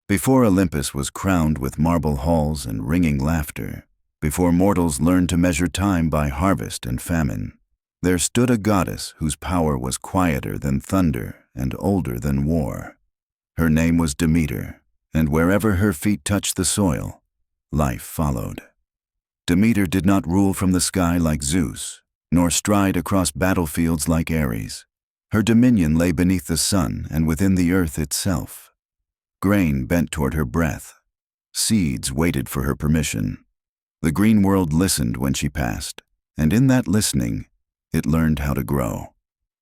Before Olympus was crowned with marble halls and ringing laughter, before mortals learned to measure time by harvest and famine, there stood a goddess whose power was quieter than thunder and older than war. Her name was Demeter, and wherever her feet touched the soil, life followed. Demeter did not rule from the sky like Zeus, nor stride across battlefields like Ares. Her dominion lay beneath the sun and within the earth itself. Grain bent toward her breath. Seeds waited for her permission. The green world listened when she passed, and in that listening, it learned how to grow.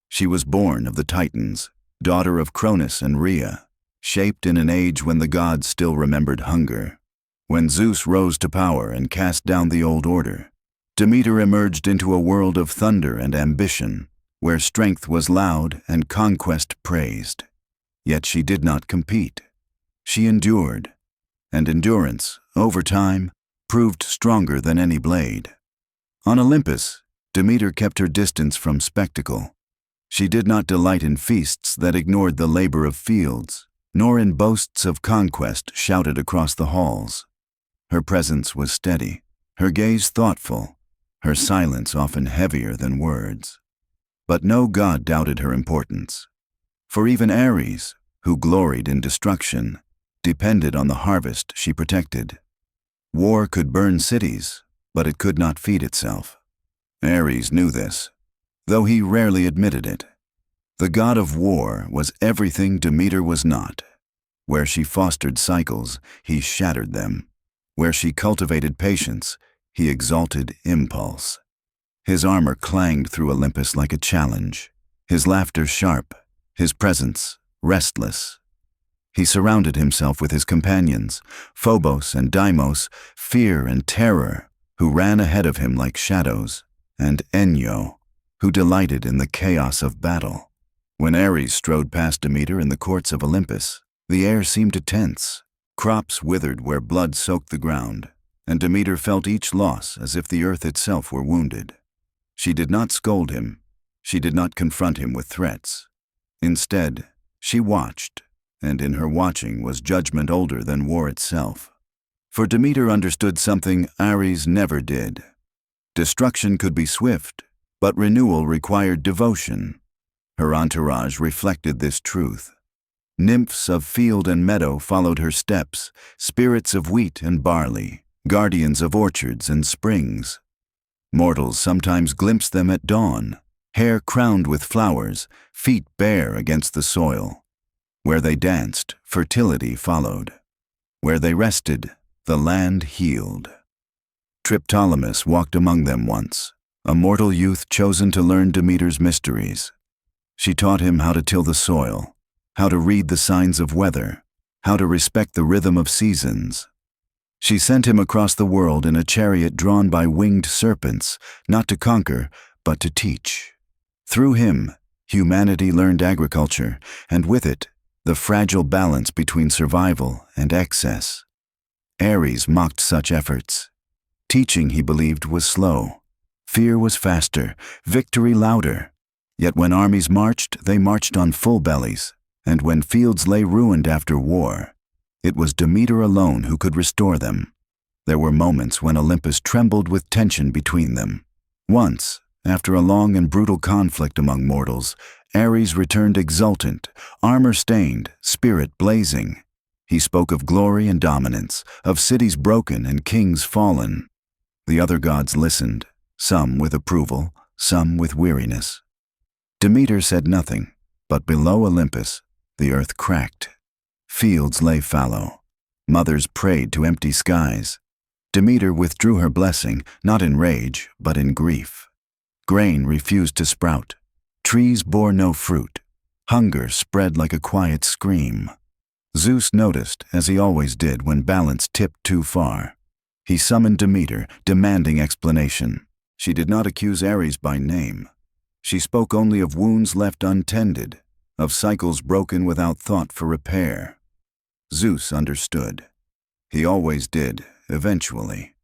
She was born of the Titans, daughter of Cronus and Rhea, shaped in an age when the gods still remembered hunger. When Zeus rose to power and cast down the old order, Demeter emerged into a world of thunder and ambition, where strength was loud and conquest praised. Yet she did not compete. She endured, and endurance, over time, proved stronger than any blade. On Olympus, Demeter kept her distance from spectacle. She did not delight in feasts that ignored the labor of fields, nor in boasts of conquest shouted across the halls. Her presence was steady, her gaze thoughtful, her silence often heavier than words. But no god doubted her importance. For even Ares, who gloried in destruction, depended on the harvest she protected. War could burn cities, but it could not feed itself. Ares knew this, though he rarely admitted it. The god of war was everything Demeter was not. Where she fostered cycles, he shattered them. Where she cultivated patience, he exalted impulse. His armor clanged through Olympus like a challenge, his laughter sharp, his presence restless. He surrounded himself with his companions, Phobos and Deimos, fear and terror, who ran ahead of him like shadows, and Enyo, who delighted in the chaos of battle. When Ares strode past Demeter in the courts of Olympus, the air seemed to tense. Crops withered where blood soaked the ground, and Demeter felt each loss as if the earth itself were wounded. She did not scold him. She did not confront him with threats. Instead, she watched, and in her watching was judgment older than war itself. For Demeter understood something Ares never did. Destruction could be swift, but renewal required devotion. Her entourage reflected this truth. Nymphs of field and meadow followed her steps, spirits of wheat and barley, guardians of orchards and springs. Mortals sometimes glimpsed them at dawn, hair crowned with flowers, feet bare against the soil. Where they danced, fertility followed. Where they rested, the land healed. Triptolemus walked among them once, a mortal youth chosen to learn Demeter's mysteries. She taught him how to till the soil, how to read the signs of weather, how to respect the rhythm of seasons. She sent him across the world in a chariot drawn by winged serpents, not to conquer, but to teach. Through him, humanity learned agriculture, and with it, the fragile balance between survival and excess. Ares mocked such efforts. Teaching, he believed, was slow. Fear was faster, victory louder. Yet when armies marched, they marched on full bellies. And when fields lay ruined after war, it was Demeter alone who could restore them. There were moments when Olympus trembled with tension between them. Once, after a long and brutal conflict among mortals, Ares returned exultant, armor-stained, spirit blazing. He spoke of glory and dominance, of cities broken and kings fallen. The other gods listened, some with approval, some with weariness. Demeter said nothing, but below Olympus, the earth cracked. Fields lay fallow. Mothers prayed to empty skies. Demeter withdrew her blessing, not in rage, but in grief. Grain refused to sprout. Trees bore no fruit. Hunger spread like a quiet scream. Zeus noticed, as he always did when balance tipped too far. He summoned Demeter, demanding explanation. She did not accuse Ares by name. She spoke only of wounds left untended, of cycles broken without thought for repair. Zeus understood. He always did, eventually.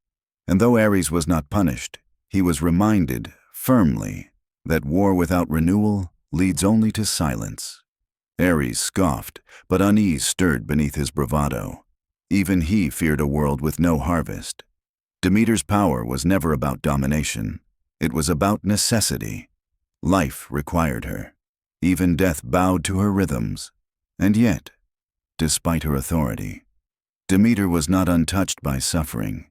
And though Ares was not punished, he was reminded, firmly, that war without renewal leads only to silence. Ares scoffed, but unease stirred beneath his bravado. Even he feared a world with no harvest. Demeter's power was never about domination. It was about necessity. Life required her. Even death bowed to her rhythms. And yet, despite her authority, Demeter was not untouched by suffering.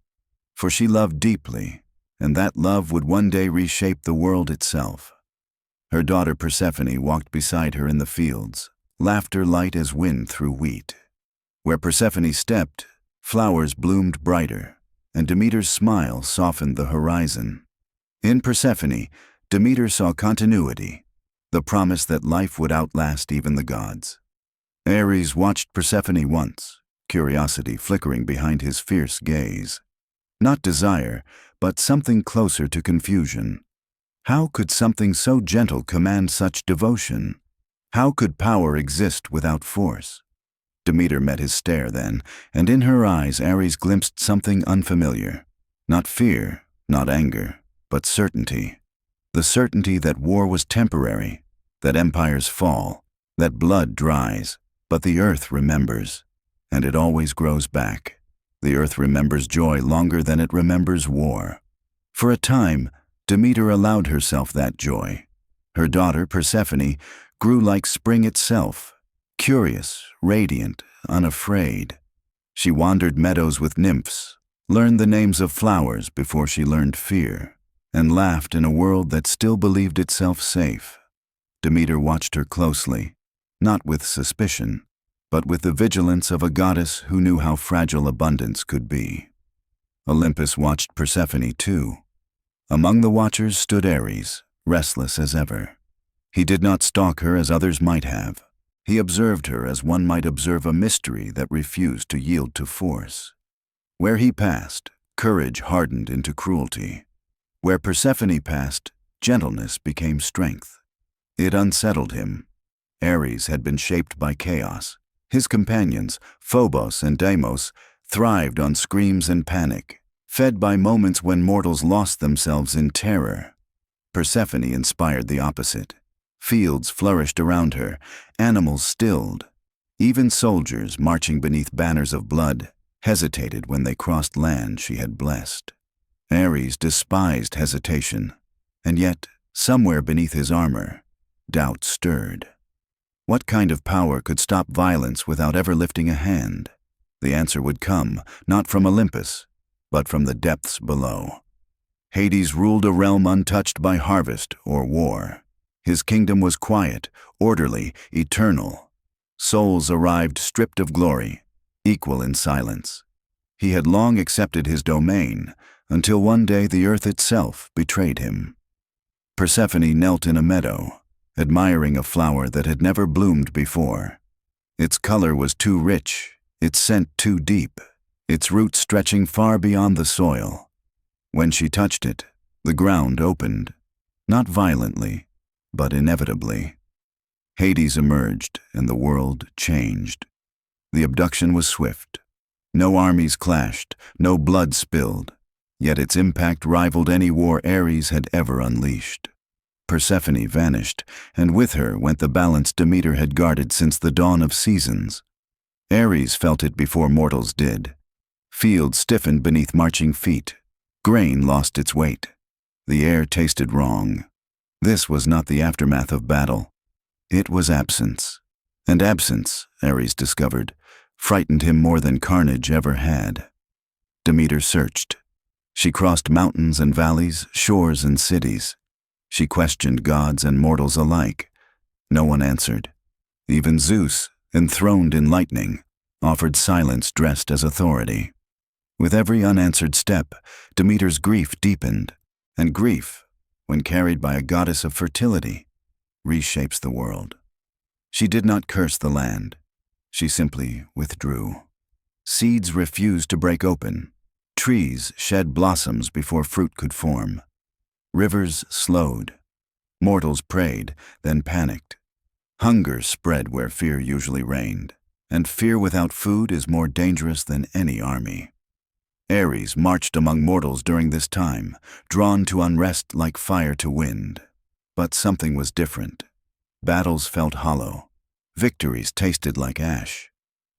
For she loved deeply, and that love would one day reshape the world itself. Her daughter Persephone walked beside her in the fields, laughter light as wind through wheat. Where Persephone stepped, flowers bloomed brighter, and Demeter's smile softened the horizon. In Persephone, Demeter saw continuity, the promise that life would outlast even the gods. Ares watched Persephone once, curiosity flickering behind his fierce gaze. Not desire, but something closer to confusion. How could something so gentle command such devotion? How could power exist without force? Demeter met his stare then, and in her eyes Ares glimpsed something unfamiliar. Not fear, not anger, but certainty. The certainty that war was temporary, that empires fall, that blood dries, but the earth remembers, and it always grows back. The earth remembers joy longer than it remembers war. For a time, Demeter allowed herself that joy. Her daughter, Persephone, grew like spring itself, curious, radiant, unafraid. She wandered meadows with nymphs, learned the names of flowers before she learned fear, and laughed in a world that still believed itself safe. Demeter watched her closely, not with suspicion, but with the vigilance of a goddess who knew how fragile abundance could be. Olympus watched Persephone too. Among the watchers stood Ares, restless as ever. He did not stalk her as others might have. He observed her as one might observe a mystery that refused to yield to force. Where he passed, courage hardened into cruelty. Where Persephone passed, gentleness became strength. It unsettled him. Ares had been shaped by chaos. His companions, Phobos and Deimos, thrived on screams and panic, fed by moments when mortals lost themselves in terror. Persephone inspired the opposite. Fields flourished around her, animals stilled. Even soldiers, marching beneath banners of blood, hesitated when they crossed land she had blessed. Ares despised hesitation, and yet, somewhere beneath his armor, doubt stirred. What kind of power could stop violence without ever lifting a hand? The answer would come, not from Olympus, but from the depths below. Hades ruled a realm untouched by harvest or war. His kingdom was quiet, orderly, eternal. Souls arrived stripped of glory, equal in silence. He had long accepted his domain, until one day the earth itself betrayed him. Persephone knelt in a meadow, admiring a flower that had never bloomed before. Its color was too rich, its scent too deep, its roots stretching far beyond the soil. When she touched it, the ground opened, not violently, but inevitably. Hades emerged, and the world changed. The abduction was swift. No armies clashed, no blood spilled, yet its impact rivaled any war Ares had ever unleashed. Persephone vanished, and with her went the balance Demeter had guarded since the dawn of seasons. Ares felt it before mortals did. Fields stiffened beneath marching feet. Grain lost its weight. The air tasted wrong. This was not the aftermath of battle. It was absence. And absence, Ares discovered, frightened him more than carnage ever had. Demeter searched. She crossed mountains and valleys, shores and cities. She questioned gods and mortals alike. No one answered. Even Zeus, enthroned in lightning, offered silence dressed as authority. With every unanswered step, Demeter's grief deepened, and grief, when carried by a goddess of fertility, reshapes the world. She did not curse the land. She simply withdrew. Seeds refused to break open. Trees shed blossoms before fruit could form. Rivers slowed. Mortals prayed, then panicked. Hunger spread where fear usually reigned, and fear without food is more dangerous than any army. Ares marched among mortals during this time, drawn to unrest like fire to wind. But something was different. Battles felt hollow. Victories tasted like ash.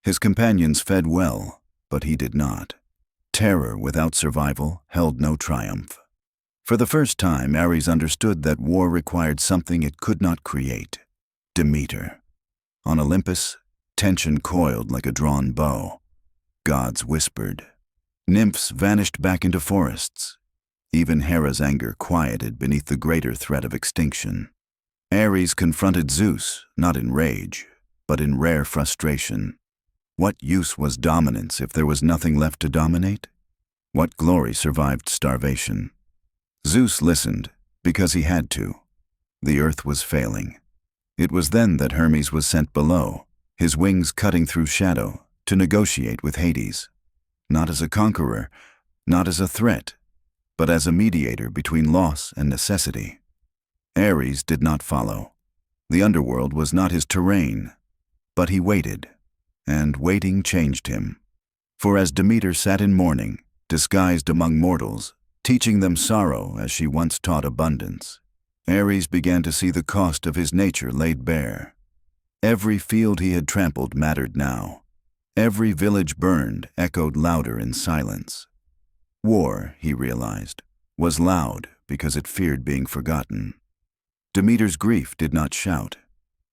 His companions fed well, but he did not. Terror without survival held no triumph. For the first time, Ares understood that war required something it could not create: Demeter. On Olympus, tension coiled like a drawn bow. Gods whispered. Nymphs vanished back into forests. Even Hera's anger quieted beneath the greater threat of extinction. Ares confronted Zeus, not in rage, but in rare frustration. What use was dominance if there was nothing left to dominate? What glory survived starvation? Zeus listened, because he had to. The earth was failing. It was then that Hermes was sent below, his wings cutting through shadow, to negotiate with Hades. Not as a conqueror, not as a threat, but as a mediator between loss and necessity. Ares did not follow. The underworld was not his terrain, but he waited, and waiting changed him. For as Demeter sat in mourning, disguised among mortals, teaching them sorrow as she once taught abundance, Ares began to see the cost of his nature laid bare. Every field he had trampled mattered now. Every village burned echoed louder in silence. War, he realized, was loud because it feared being forgotten. Demeter's grief did not shout.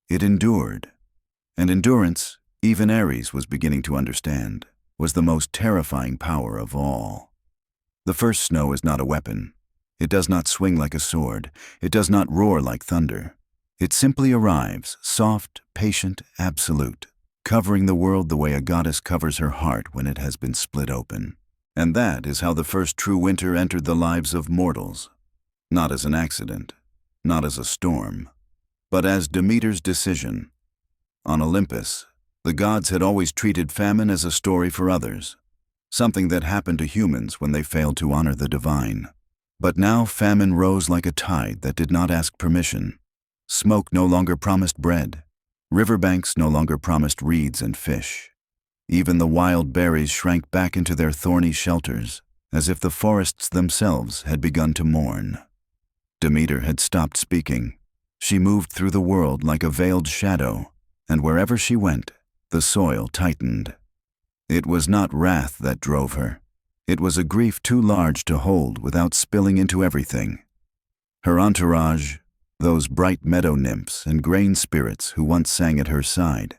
It endured. And endurance, even Ares was beginning to understand, was the most terrifying power of all. The first snow is not a weapon. It does not swing like a sword. It does not roar like thunder. It simply arrives, soft, patient, absolute, covering the world the way a goddess covers her heart when it has been split open. And that is how the first true winter entered the lives of mortals. Not as an accident, not as a storm, but as Demeter's decision. On Olympus, the gods had always treated famine as a story for others, something that happened to humans when they failed to honor the divine. But now famine rose like a tide that did not ask permission. Smoke no longer promised bread. Riverbanks no longer promised reeds and fish. Even the wild berries shrank back into their thorny shelters, as if the forests themselves had begun to mourn. Demeter had stopped speaking. She moved through the world like a veiled shadow, and wherever she went, the soil tightened. It was not wrath that drove her. It was a grief too large to hold without spilling into everything. Her entourage, those bright meadow nymphs and grain spirits who once sang at her side,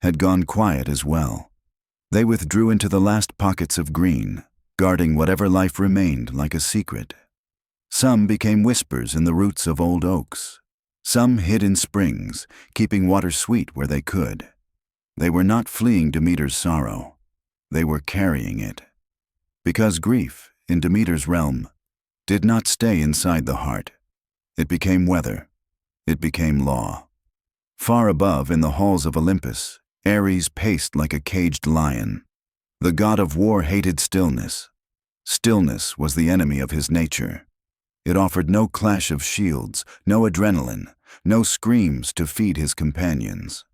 had gone quiet as well. They withdrew into the last pockets of green, guarding whatever life remained like a secret. Some became whispers in the roots of old oaks. Some hid in springs, keeping water sweet where they could. They were not fleeing Demeter's sorrow. They were carrying it. Because grief, in Demeter's realm, did not stay inside the heart. It became weather. It became law. Far above, in the halls of Olympus, Ares paced like a caged lion. The god of war hated stillness. Stillness was the enemy of his nature. It offered no clash of shields, no adrenaline, no screams to feed his companions.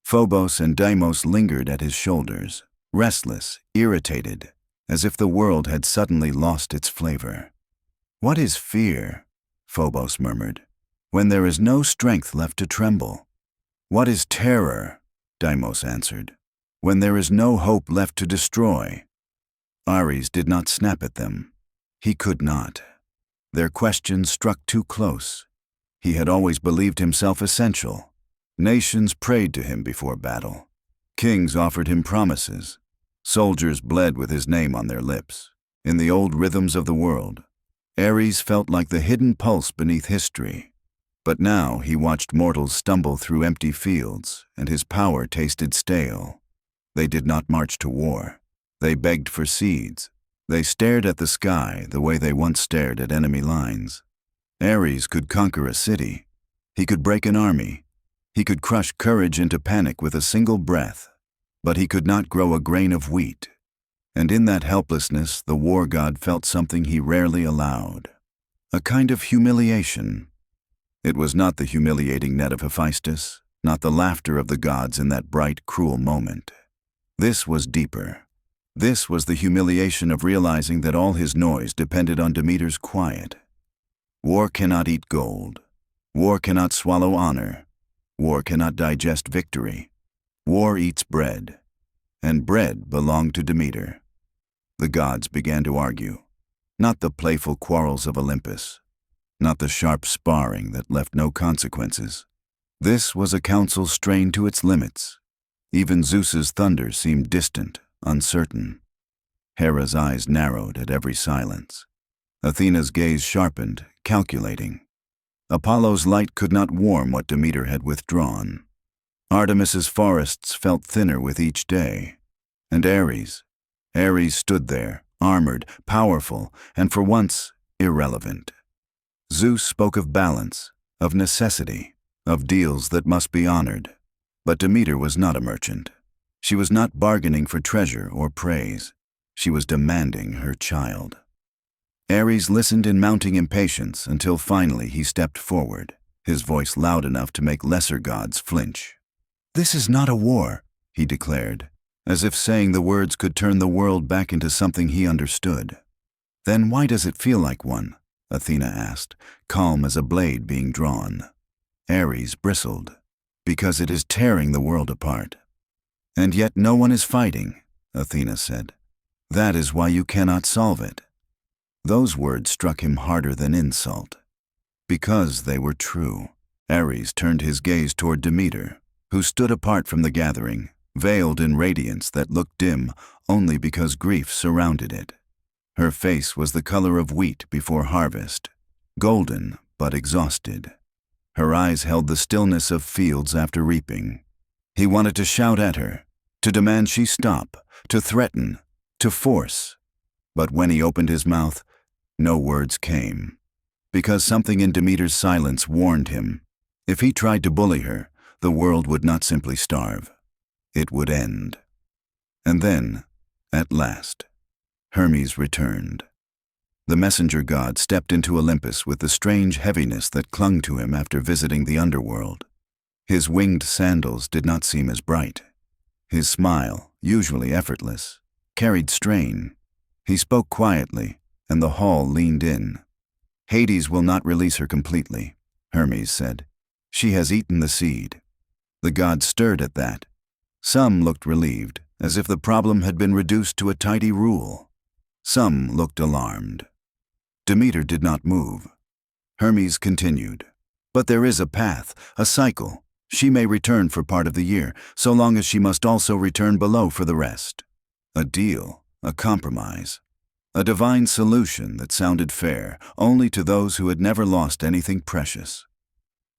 Phobos and Deimos lingered at his shoulders, restless, irritated, as if the world had suddenly lost its flavor. "What is fear?" Phobos murmured, "when there is no strength left to tremble?" "What is terror?" Deimos answered, "when there is no hope left to destroy?" Ares did not snap at them. He could not. Their questions struck too close. He had always believed himself essential. Nations prayed to him before battle. Kings offered him promises. Soldiers bled with his name on their lips. In the old rhythms of the world, Ares felt like the hidden pulse beneath history. But now he watched mortals stumble through empty fields, and his power tasted stale. They did not march to war. They begged for seeds. They stared at the sky the way they once stared at enemy lines. Ares could conquer a city. He could break an army. He could crush courage into panic with a single breath. But he could not grow a grain of wheat. And in that helplessness, the war god felt something he rarely allowed. A kind of humiliation. It was not the humiliating net of Hephaestus, not the laughter of the gods in that bright, cruel moment. This was deeper. This was the humiliation of realizing that all his noise depended on Demeter's quiet. War cannot eat gold. War cannot swallow honor. War cannot digest victory. War eats bread, and bread belonged to Demeter. The gods began to argue, not the playful quarrels of Olympus, not the sharp sparring that left no consequences. This was a council strained to its limits. Even Zeus's thunder seemed distant, uncertain. Hera's eyes narrowed at every silence. Athena's gaze sharpened, calculating. Apollo's light could not warm what Demeter had withdrawn. Artemis's forests felt thinner with each day. And Ares stood there, armored, powerful, and for once, irrelevant. Zeus spoke of balance, of necessity, of deals that must be honored. But Demeter was not a merchant. She was not bargaining for treasure or praise. She was demanding her child. Ares listened in mounting impatience until finally he stepped forward, his voice loud enough to make lesser gods flinch. "This is not a war," he declared, as if saying the words could turn the world back into something he understood. "Then why does it feel like one?" Athena asked, calm as a blade being drawn. Ares bristled. "Because it is tearing the world apart." "And yet no one is fighting," Athena said. "That is why you cannot solve it." Those words struck him harder than insult. Because they were true. Ares turned his gaze toward Demeter, who stood apart from the gathering, veiled in radiance that looked dim only because grief surrounded it. Her face was the color of wheat before harvest, golden but exhausted. Her eyes held the stillness of fields after reaping. He wanted to shout at her, to demand she stop, to threaten, to force. But when he opened his mouth, no words came. Because something in Demeter's silence warned him. If he tried to bully her, the world would not simply starve. It would end. And then, at last, Hermes returned. The messenger god stepped into Olympus with the strange heaviness that clung to him after visiting the underworld. His winged sandals did not seem as bright. His smile, usually effortless, carried strain. He spoke quietly, and the hall leaned in. "Hades will not release her completely," Hermes said. "She has eaten the seed." The gods stirred at that. Some looked relieved, as if the problem had been reduced to a tidy rule. Some looked alarmed. Demeter did not move. Hermes continued. "But there is a path, a cycle. She may return for part of the year, so long as she must also return below for the rest." A deal, a compromise, a divine solution that sounded fair only to those who had never lost anything precious.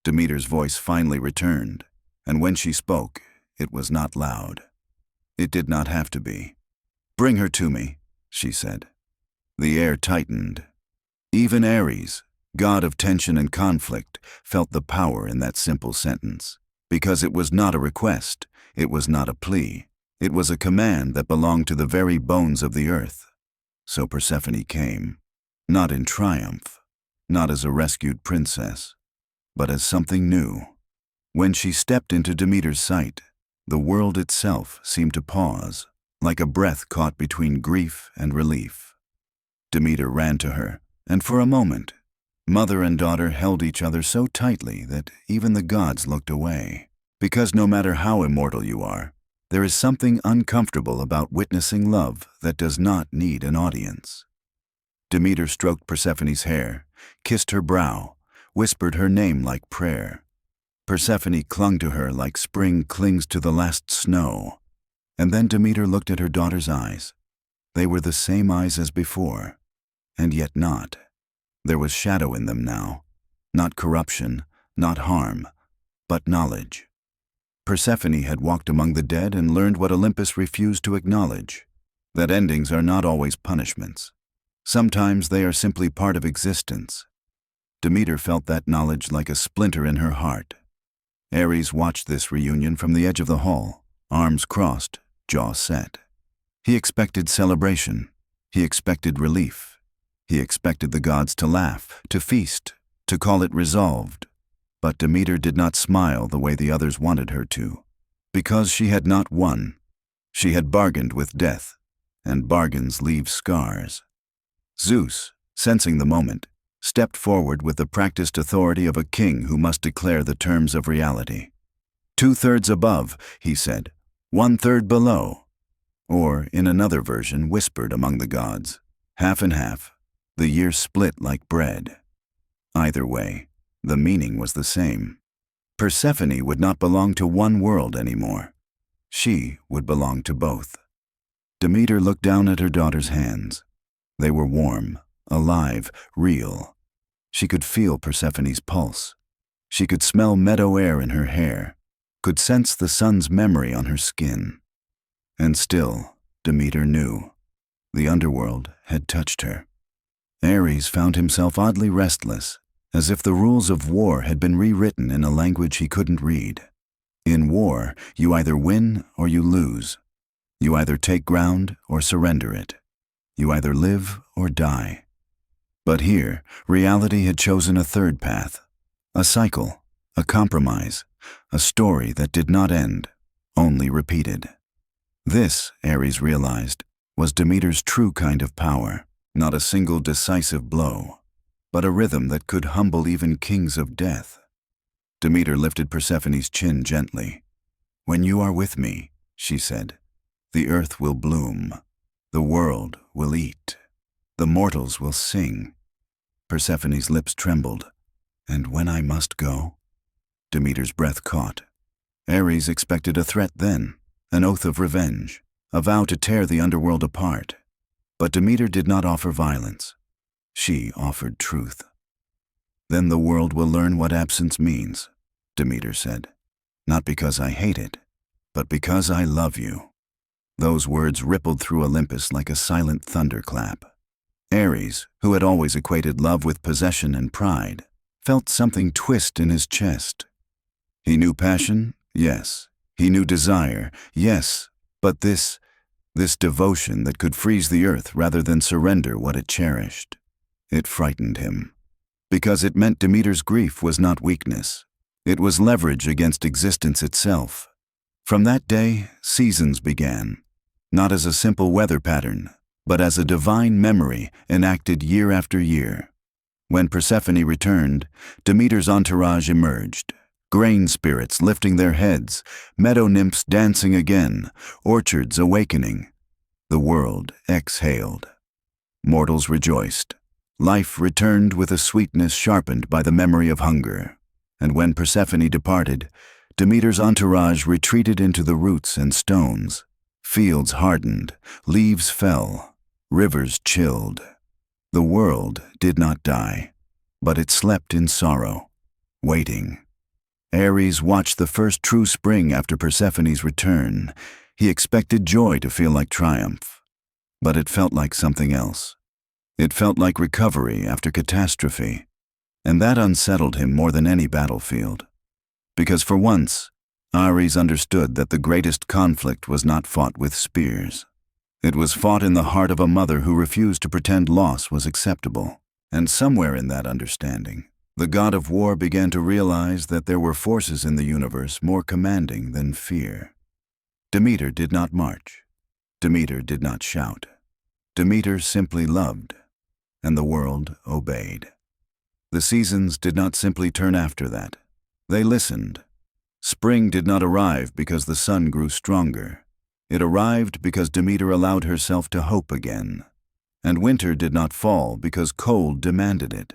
Demeter's voice finally returned, and when she spoke, it was not loud. It did not have to be. "Bring her to me," she said. The air tightened. Even Ares, god of tension and conflict, felt the power in that simple sentence. Because it was not a request, it was not a plea. It was a command that belonged to the very bones of the earth. So Persephone came, not in triumph, not as a rescued princess, but as something new. When she stepped into Demeter's sight, the world itself seemed to pause, like a breath caught between grief and relief. Demeter ran to her, and for a moment, mother and daughter held each other so tightly that even the gods looked away. Because no matter how immortal you are, there is something uncomfortable about witnessing love that does not need an audience. Demeter stroked Persephone's hair, kissed her brow, whispered her name like prayer. Persephone clung to her like spring clings to the last snow. And then Demeter looked at her daughter's eyes. They were the same eyes as before, and yet not. There was shadow in them now. Not corruption, not harm, but knowledge. Persephone had walked among the dead and learned what Olympus refused to acknowledge, that endings are not always punishments. Sometimes they are simply part of existence. Demeter felt that knowledge like a splinter in her heart. Ares watched this reunion from the edge of the hall, arms crossed, jaw set. He expected celebration. He expected relief. He expected the gods to laugh, to feast, to call it resolved. But Demeter did not smile the way the others wanted her to. Because she had not won. She had bargained with death, and bargains leave scars. Zeus, sensing the moment, stepped forward with the practiced authority of a king who must declare the terms of reality. 2/3 above, he said, 1/3 below. Or, in another version whispered among the gods, half and half, the year split like bread. Either way, the meaning was the same. Persephone would not belong to one world anymore. She would belong to both. Demeter looked down at her daughter's hands. They were warm, alive, real. She could feel Persephone's pulse. She could smell meadow air in her hair, could sense the sun's memory on her skin. And still, Demeter knew. The underworld had touched her. Ares found himself oddly restless, as if the rules of war had been rewritten in a language he couldn't read. In war, you either win or you lose. You either take ground or surrender it. You either live or die. But here, reality had chosen a third path. A cycle, a compromise, a story that did not end, only repeated. This, Ares realized, was Demeter's true kind of power, not a single decisive blow, but a rhythm that could humble even kings of death. Demeter lifted Persephone's chin gently. "When you are with me," she said, "the earth will bloom, the world will eat, the mortals will sing." Persephone's lips trembled. "And when I must go?" Demeter's breath caught. Ares expected a threat then, an oath of revenge, a vow to tear the underworld apart. But Demeter did not offer violence. She offered truth. "Then the world will learn what absence means," Demeter said. "Not because I hate it, but because I love you." Those words rippled through Olympus like a silent thunderclap. Ares, who had always equated love with possession and pride, felt something twist in his chest. He knew passion, yes. He knew desire, yes. But this devotion that could freeze the earth rather than surrender what it cherished. It frightened him. Because it meant Demeter's grief was not weakness. It was leverage against existence itself. From that day, seasons began. Not as a simple weather pattern, but as a divine memory enacted year after year. When Persephone returned, Demeter's entourage emerged. Grain spirits lifting their heads, meadow nymphs dancing again, orchards awakening. The world exhaled. Mortals rejoiced. Life returned with a sweetness sharpened by the memory of hunger. And when Persephone departed, Demeter's entourage retreated into the roots and stones. Fields hardened, leaves fell, rivers chilled. The world did not die, but it slept in sorrow, waiting. Ares watched the first true spring after Persephone's return. He expected joy to feel like triumph, but it felt like something else. It felt like recovery after catastrophe, and that unsettled him more than any battlefield. Because for once, Ares understood that the greatest conflict was not fought with spears. It was fought in the heart of a mother who refused to pretend loss was acceptable. And somewhere in that understanding, the god of war began to realize that there were forces in the universe more commanding than fear. Demeter did not march. Demeter did not shout. Demeter simply loved, and the world obeyed. The seasons did not simply turn after that. They listened. Spring did not arrive because the sun grew stronger. It arrived because Demeter allowed herself to hope again. And winter did not fall because cold demanded it.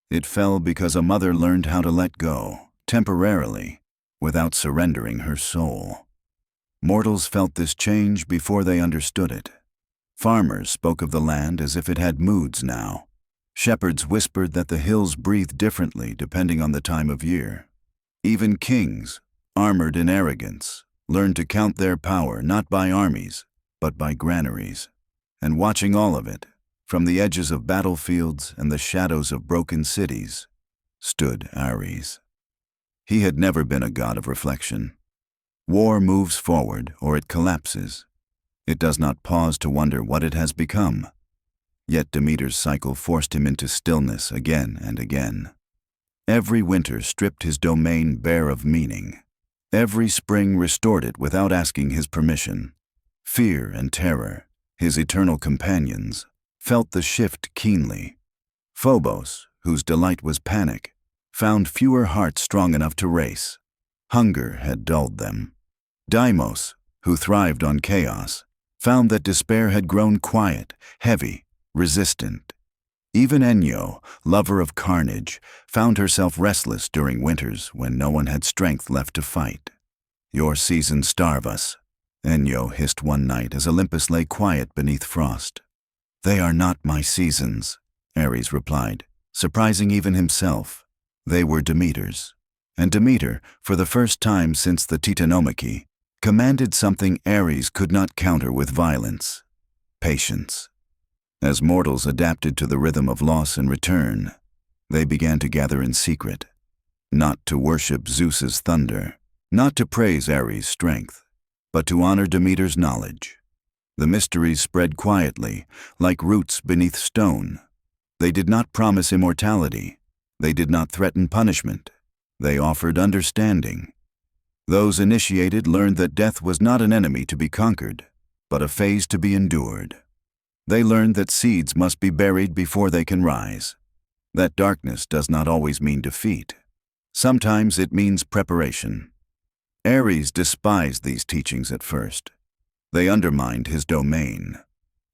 It fell because a mother learned how to let go, temporarily, without surrendering her soul. Mortals felt this change before they understood it. Farmers spoke of the land as if it had moods now. Shepherds whispered that the hills breathed differently depending on the time of year. Even kings, armored in arrogance, learned to count their power not by armies, but by granaries. And watching all of it, from the edges of battlefields and the shadows of broken cities, stood Ares. He had never been a god of reflection. War moves forward or it collapses. It does not pause to wonder what it has become. Yet Demeter's cycle forced him into stillness again and again. Every winter stripped his domain bare of meaning. Every spring restored it without asking his permission. Fear and terror, his eternal companions, felt the shift keenly. Phobos, whose delight was panic, found fewer hearts strong enough to race. Hunger had dulled them. Deimos, who thrived on chaos, found that despair had grown quiet, heavy, resistant. Even Enyo, lover of carnage, found herself restless during winters when no one had strength left to fight. "Your seasons starve us," Enyo hissed one night as Olympus lay quiet beneath frost. "They are not my seasons," Ares replied, surprising even himself. They were Demeter's. And Demeter, for the first time since the Titanomachy, commanded something Ares could not counter with violence: patience. As mortals adapted to the rhythm of loss and return, they began to gather in secret, not to worship Zeus's thunder, not to praise Ares' strength, but to honor Demeter's knowledge. The mysteries spread quietly, like roots beneath stone. They did not promise immortality. They did not threaten punishment. They offered understanding. Those initiated learned that death was not an enemy to be conquered, but a phase to be endured. They learned that seeds must be buried before they can rise, that darkness does not always mean defeat. Sometimes it means preparation. Ares despised these teachings at first. They undermined his domain.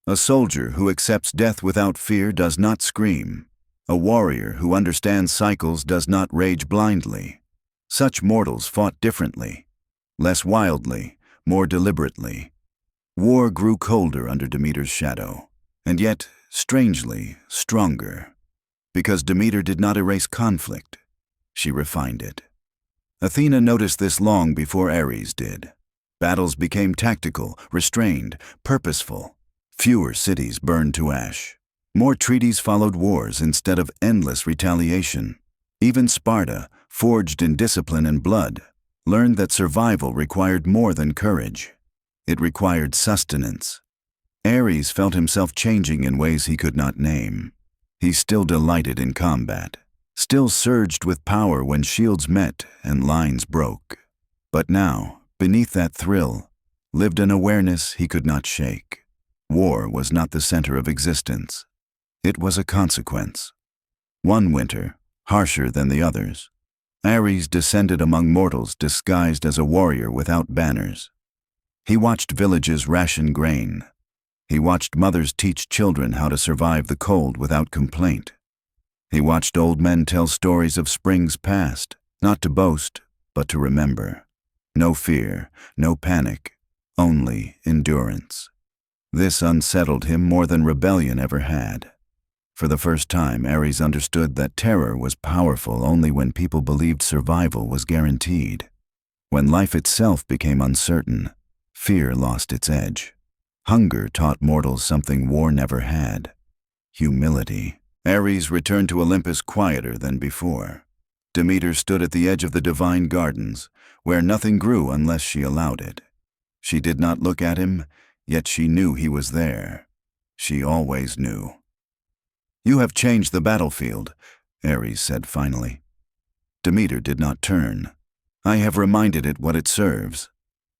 A soldier who accepts death without fear does not scream. A warrior who understands cycles does not rage blindly. Such mortals fought differently, less wildly, more deliberately. War grew colder under Demeter's shadow, and yet, strangely, stronger. Because Demeter did not erase conflict, she refined it. Athena noticed this long before Ares did. Battles became tactical, restrained, purposeful. Fewer cities burned to ash. More treaties followed wars instead of endless retaliation. Even Sparta, forged in discipline and blood, learned that survival required more than courage. It required sustenance. Ares felt himself changing in ways he could not name. He still delighted in combat, still surged with power when shields met and lines broke. But now, beneath that thrill, lived an awareness he could not shake. War was not the center of existence. It was a consequence. One winter, harsher than the others, Ares descended among mortals disguised as a warrior without banners. He watched villages ration grain. He watched mothers teach children how to survive the cold without complaint. He watched old men tell stories of springs past, not to boast, but to remember. No fear, no panic, only endurance. This unsettled him more than rebellion ever had. For the first time, Ares understood that terror was powerful only when people believed survival was guaranteed. When life itself became uncertain, fear lost its edge. Hunger taught mortals something war never had: humility. Ares returned to Olympus quieter than before. Demeter stood at the edge of the divine gardens, where nothing grew unless she allowed it. She did not look at him, yet she knew he was there. She always knew. "You have changed the battlefield," Ares said finally. Demeter did not turn. "I have reminded it what it serves."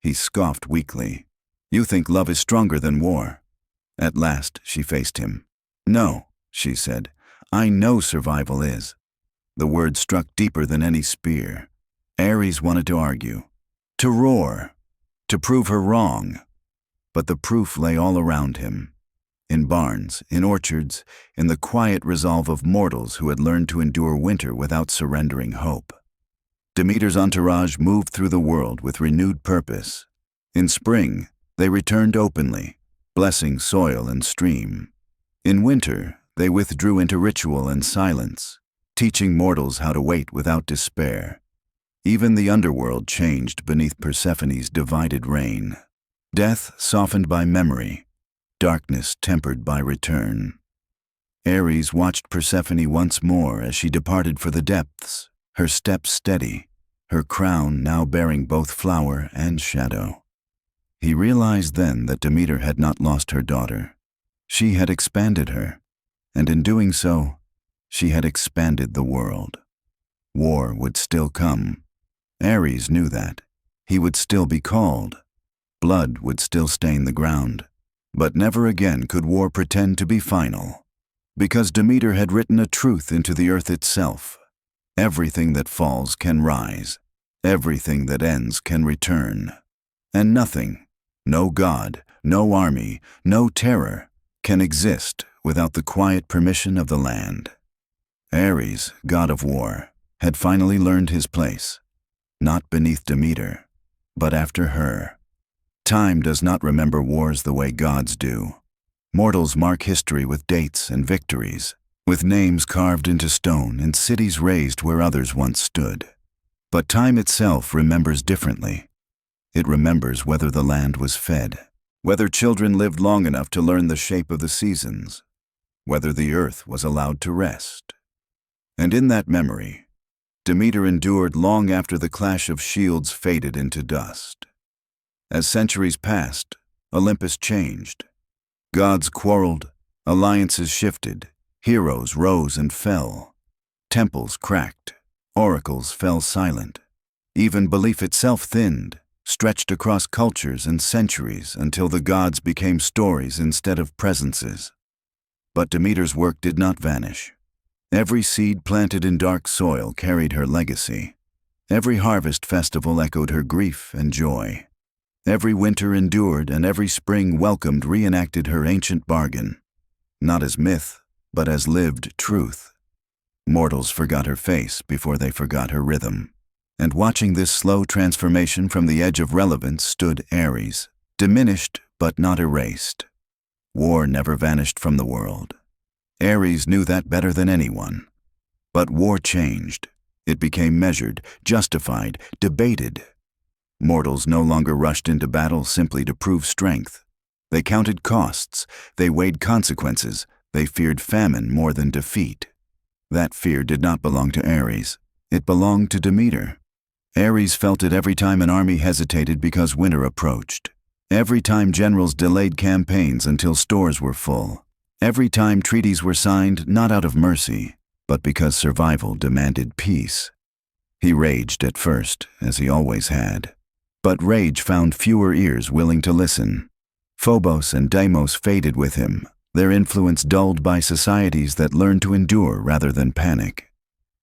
He scoffed weakly. "You think love is stronger than war." At last she faced him. "No," she said. "I know survival is." The word struck deeper than any spear. Ares wanted to argue, to roar, to prove her wrong. But the proof lay all around him. In barns, in orchards, in the quiet resolve of mortals who had learned to endure winter without surrendering hope. Demeter's entourage moved through the world with renewed purpose. In spring, they returned openly, blessing soil and stream. In winter, they withdrew into ritual and silence, teaching mortals how to wait without despair. Even the underworld changed beneath Persephone's divided reign. Death softened by memory, darkness tempered by return. Ares watched Persephone once more as she departed for the depths, her steps steady, her crown now bearing both flower and shadow. He realized then that Demeter had not lost her daughter. She had expanded her, and in doing so, she had expanded the world. War would still come. Ares knew that. He would still be called. Blood would still stain the ground. But never again could war pretend to be final. Because Demeter had written a truth into the earth itself. Everything that falls can rise. Everything that ends can return. And nothing, no god, no army, no terror, can exist without the quiet permission of the land. Ares, god of war, had finally learned his place, not beneath Demeter, but after her. Time does not remember wars the way gods do. Mortals mark history with dates and victories, with names carved into stone and cities raised where others once stood. But time itself remembers differently. It remembers whether the land was fed, whether children lived long enough to learn the shape of the seasons, whether the earth was allowed to rest. And in that memory, Demeter endured long after the clash of shields faded into dust. As centuries passed, Olympus changed. Gods quarreled, alliances shifted, heroes rose and fell. Temples cracked, oracles fell silent. Even belief itself thinned, stretched across cultures and centuries until the gods became stories instead of presences. But Demeter's work did not vanish. Every seed planted in dark soil carried her legacy. Every harvest festival echoed her grief and joy. Every winter endured and every spring welcomed reenacted her ancient bargain, not as myth, but as lived truth. Mortals forgot her face before they forgot her rhythm. And watching this slow transformation from the edge of relevance stood Ares, diminished but not erased. War never vanished from the world. Ares knew that better than anyone. But war changed. It became measured, justified, debated. Mortals no longer rushed into battle simply to prove strength. They counted costs, they weighed consequences, they feared famine more than defeat. That fear did not belong to Ares. It belonged to Demeter. Ares felt it every time an army hesitated because winter approached. Every time generals delayed campaigns until stores were full. Every time treaties were signed not out of mercy, but because survival demanded peace. He raged at first, as he always had. But rage found fewer ears willing to listen. Phobos and Deimos faded with him, their influence dulled by societies that learned to endure rather than panic.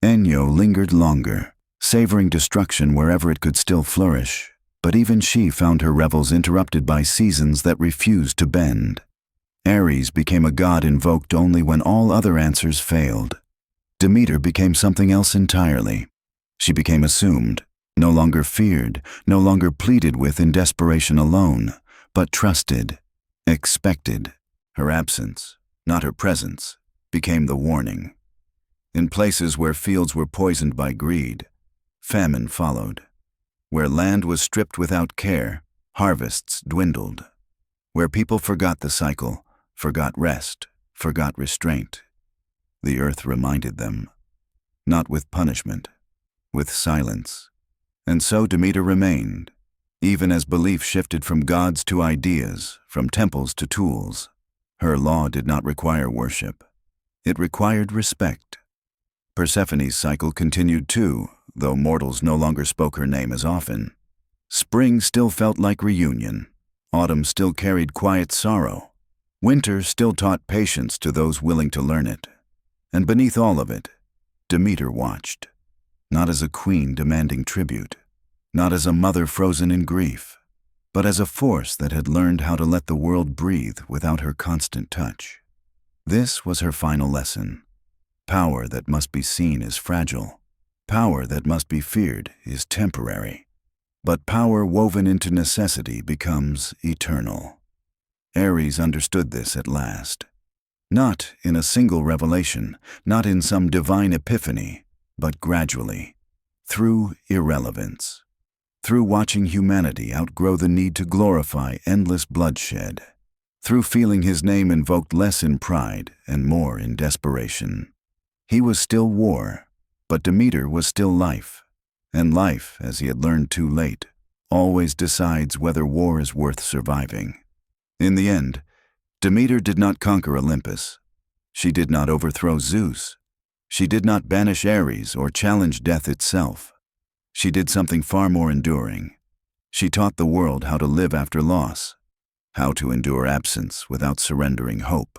Enyo lingered longer, savoring destruction wherever it could still flourish, but even she found her revels interrupted by seasons that refused to bend. Ares became a god invoked only when all other answers failed. Demeter became something else entirely. She became assumed, no longer feared, no longer pleaded with in desperation alone, but trusted, expected. Her absence, not her presence, became the warning. In places where fields were poisoned by greed, famine followed. Where land was stripped without care, harvests dwindled. Where people forgot the cycle, forgot rest, forgot restraint, the earth reminded them. Not with punishment, with silence. And so Demeter remained, even as belief shifted from gods to ideas, from temples to tools. Her law did not require worship. It required respect. Persephone's cycle continued too, though mortals no longer spoke her name as often. Spring still felt like reunion. Autumn still carried quiet sorrow. Winter still taught patience to those willing to learn it. And beneath all of it, Demeter watched. Not as a queen demanding tribute, not as a mother frozen in grief, but as a force that had learned how to let the world breathe without her constant touch. This was her final lesson. Power that must be seen is fragile. Power that must be feared is temporary. But power woven into necessity becomes eternal. Ares understood this at last. Not in a single revelation, not in some divine epiphany, but gradually, through irrelevance. Through watching humanity outgrow the need to glorify endless bloodshed. Through feeling his name invoked less in pride and more in desperation. He was still war, but Demeter was still life. And life, as he had learned too late, always decides whether war is worth surviving. In the end, Demeter did not conquer Olympus. She did not overthrow Zeus. She did not banish Ares or challenge death itself. She did something far more enduring. She taught the world how to live after loss, how to endure absence without surrendering hope,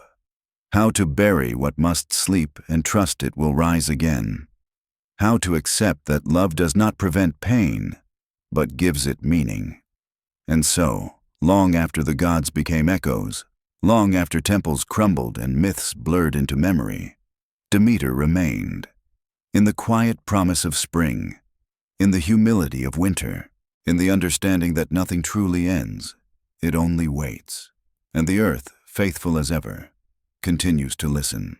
how to bury what must sleep and trust it will rise again. how to accept that love does not prevent pain, but gives it meaning. And so, long after the gods became echoes, long after temples crumbled and myths blurred into memory, Demeter remained. In the quiet promise of spring, in the humility of winter, in the understanding that nothing truly ends, it only waits. And the earth, faithful as ever, continues to listen.